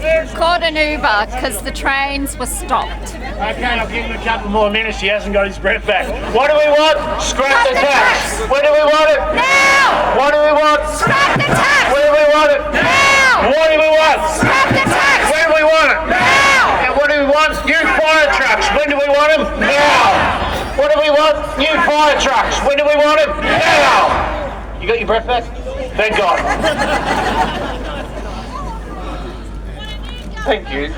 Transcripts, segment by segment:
Caught an Uber because the trains were stopped. Okay, I'll give him a couple more minutes. He hasn't got his breath back. What do we want? Scrap the tax. When do we want it? Now! What do we want? Scrap the tax! When do we want it? Now! What do we want? Scrap the tax! When do we want it? Now! And what do we want? New fire trucks. When do we want them? Now! What do we want? New fire trucks. When do we want them? Now! You got your breath back? Thank God. Thank you.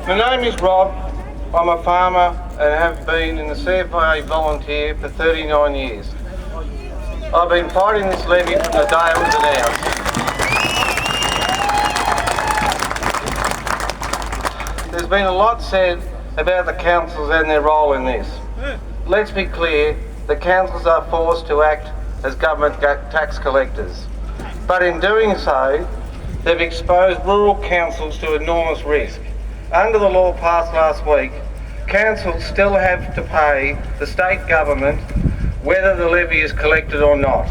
My name is Rob. I'm a farmer and have been in the CFA volunteer for 39 years. I've been fighting this levy from the day it was announced. There's been a lot said about the councils and their role in this. Let's be clear, the councils are forced to act as government tax collectors. But in doing so, they've exposed rural councils to enormous risk. Under the law passed last week, councils still have to pay the state government whether the levy is collected or not.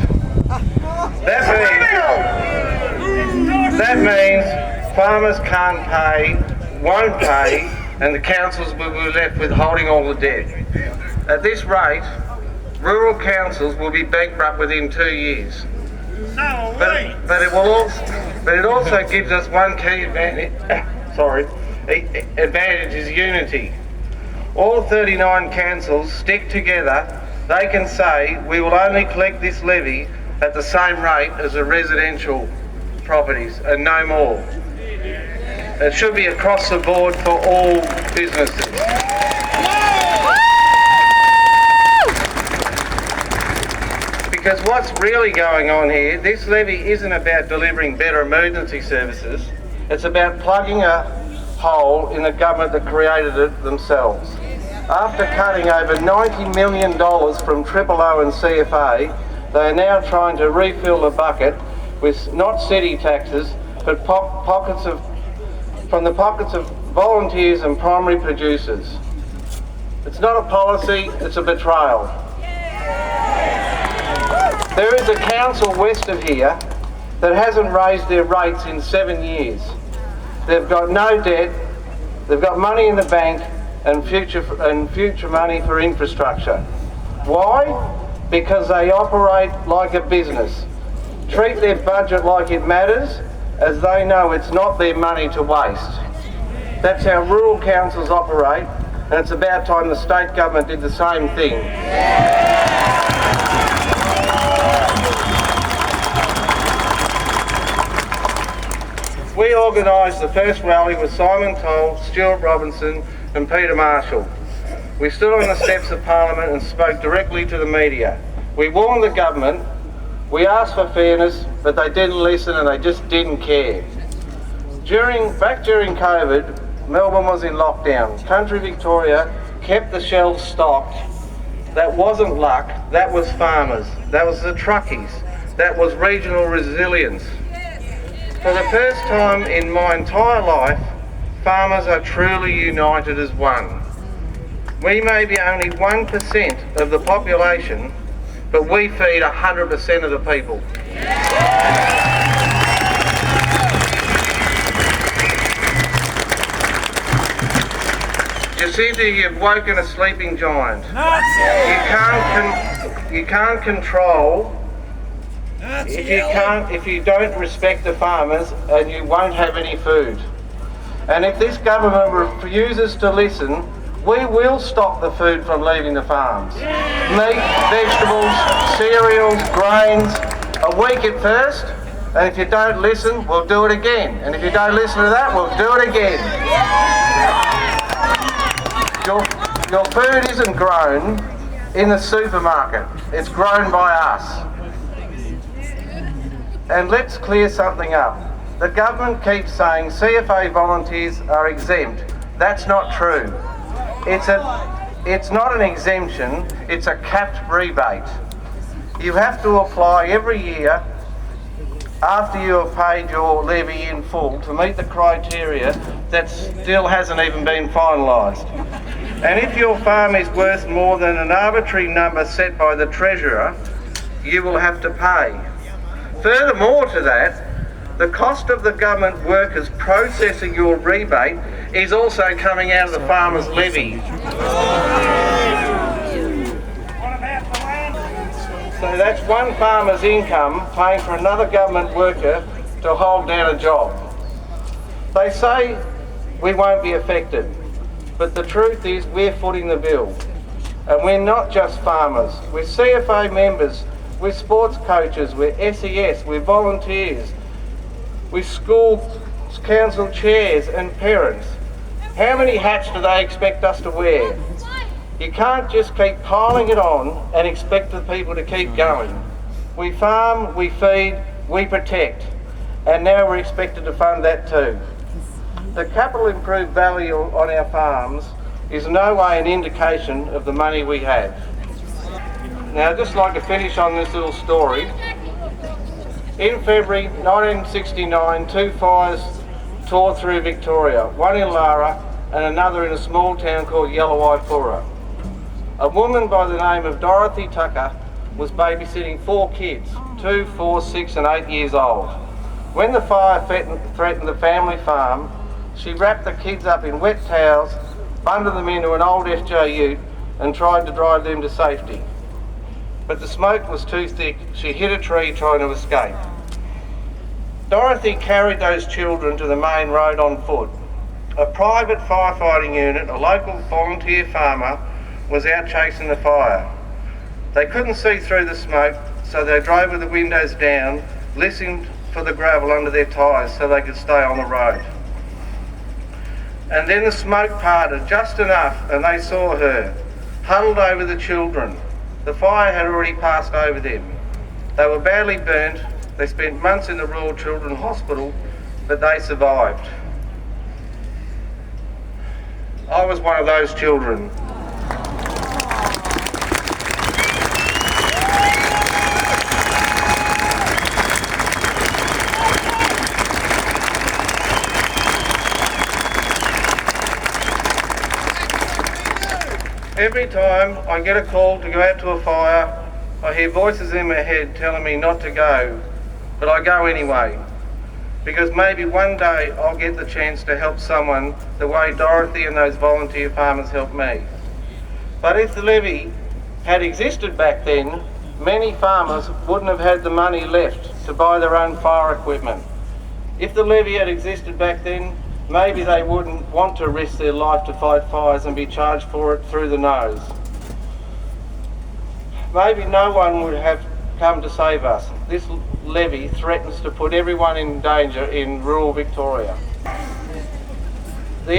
That means farmers can't pay, won't pay, and the councils will be left with holding all the debt. At this rate, rural councils will be bankrupt within 2 years. But it also gives us one key advantage. Advantage is unity. All 39 councils stick together. They can say we will only collect this levy at the same rate as the residential properties and no more. It should be across the board for all businesses. Because what's really going on here, this levy isn't about delivering better emergency services, it's about plugging a hole in the government that created it themselves. After cutting over $90 million from OOO and CFA, they are now trying to refill the bucket with not city taxes, but from the pockets of volunteers and primary producers. It's not a policy, it's a betrayal. There is a council west of here that hasn't raised their rates in 7 years. They've got no debt, they've got money in the bank and future money for infrastructure. Why? Because they operate like a business. Treat their budget like it matters, as they know it's not their money to waste. That's how rural councils operate, and it's about time the state government did the same thing. We organised the first rally with Simon Toll, Stuart Robinson and Peter Marshall. We stood on the steps of Parliament and spoke directly to the media. We warned the government, we asked for fairness, but they didn't listen and they just didn't care. Back during COVID, Melbourne was in lockdown. Country Victoria kept the shelves stocked. That wasn't luck, that was farmers, that was the truckies, that was regional resilience. For the first time in my entire life, farmers are truly united as one. We may be only 1% of the population, but we feed 100% of the people. Jacinta, you've woken a sleeping giant. You can't control. If you don't respect the farmers, and you won't have any food. And if this government refuses to listen, we will stop the food from leaving the farms. Meat, vegetables, cereals, grains. A week at first, and if you don't listen, we'll do it again. And if you don't listen to that, we'll do it again. Your food isn't grown in the supermarket. It's grown by us. And let's clear something up. The government keeps saying CFA volunteers are exempt. That's not true. It's not an exemption, it's a capped rebate. You have to apply every year after you have paid your levy in full to meet the criteria that still hasn't even been finalised. And if your farm is worth more than an arbitrary number set by the Treasurer, you will have to pay. Furthermore to that, The cost of the government workers processing your rebate is also coming out of the farmers' levy. So that's one farmer's income paying for another government worker to hold down a job. They say we won't be affected, but the truth is we're footing the bill. And we're not just farmers, we're CFA members, we're sports coaches, we're SES, we're volunteers, we're school council chairs and parents. How many hats do they expect us to wear? You can't just keep piling it on and expect the people to keep going. We farm, we feed, we protect, and now we're expected to fund that too. The capital improved value on our farms is no way an indication of the money we have. Now I'd just like to finish on this little story. In February 1969, two fires tore through Victoria, one in Lara and another in a small town called Yellowai. A woman by the name of Dorothy Tucker was babysitting 4 kids, 2, 4, 6 and 8 years old. When the fire threatened the family farm, she wrapped the kids up in wet towels, bundled them into an old FJ ute and tried to drive them to safety. But the smoke was too thick, she hit a tree trying to escape. Dorothy carried those children to the main road on foot. A private firefighting unit, a local volunteer farmer, was out chasing the fire. They couldn't see through the smoke, so they drove with the windows down, listening for the gravel under their tyres so they could stay on the road. And then the smoke parted just enough and they saw her, huddled over the children. The fire had already passed over them. They were badly burnt. They spent months in the Royal Children's Hospital, but they survived. I was one of those children. Every time I get a call to go out to a fire, I hear voices in my head telling me not to go, but I go anyway, because maybe one day I'll get the chance to help someone the way Dorothy and those volunteer farmers helped me. But if the levy had existed back then, many farmers wouldn't have had the money left to buy their own fire equipment. If the levy had existed back then, maybe they wouldn't want to risk their life to fight fires and be charged for it through the nose. Maybe no one would have come to save us. This levy threatens to put everyone in danger in rural Victoria. The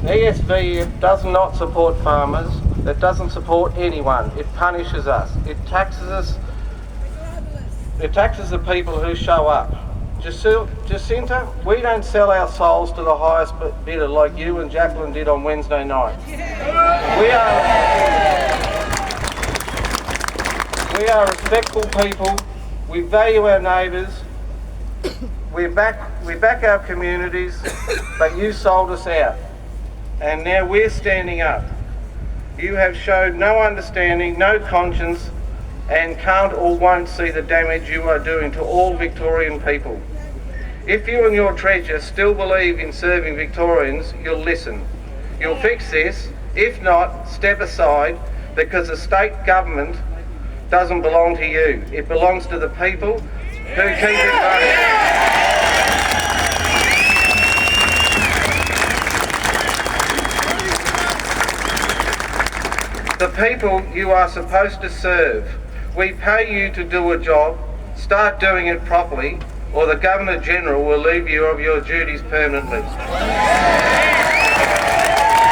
ESV does not support farmers. It doesn't support anyone. It punishes us. It taxes the people who show up. Jacinta, we don't sell our souls to the highest bidder like you and Jacqueline did on Wednesday night. We are respectful people. We value our neighbours. We back our communities, but you sold us out. And now we're standing up. You have showed no understanding, no conscience, and can't or won't see the damage you are doing to all Victorian people. If you and your treasure still believe in serving Victorians, you'll listen. You'll fix this. If not, step aside, because the state government doesn't belong to you. It belongs to the people who keep it running. The people you are supposed to serve. We pay you to do a job. Start doing it properly, or the Governor-General will leave you of your duties permanently.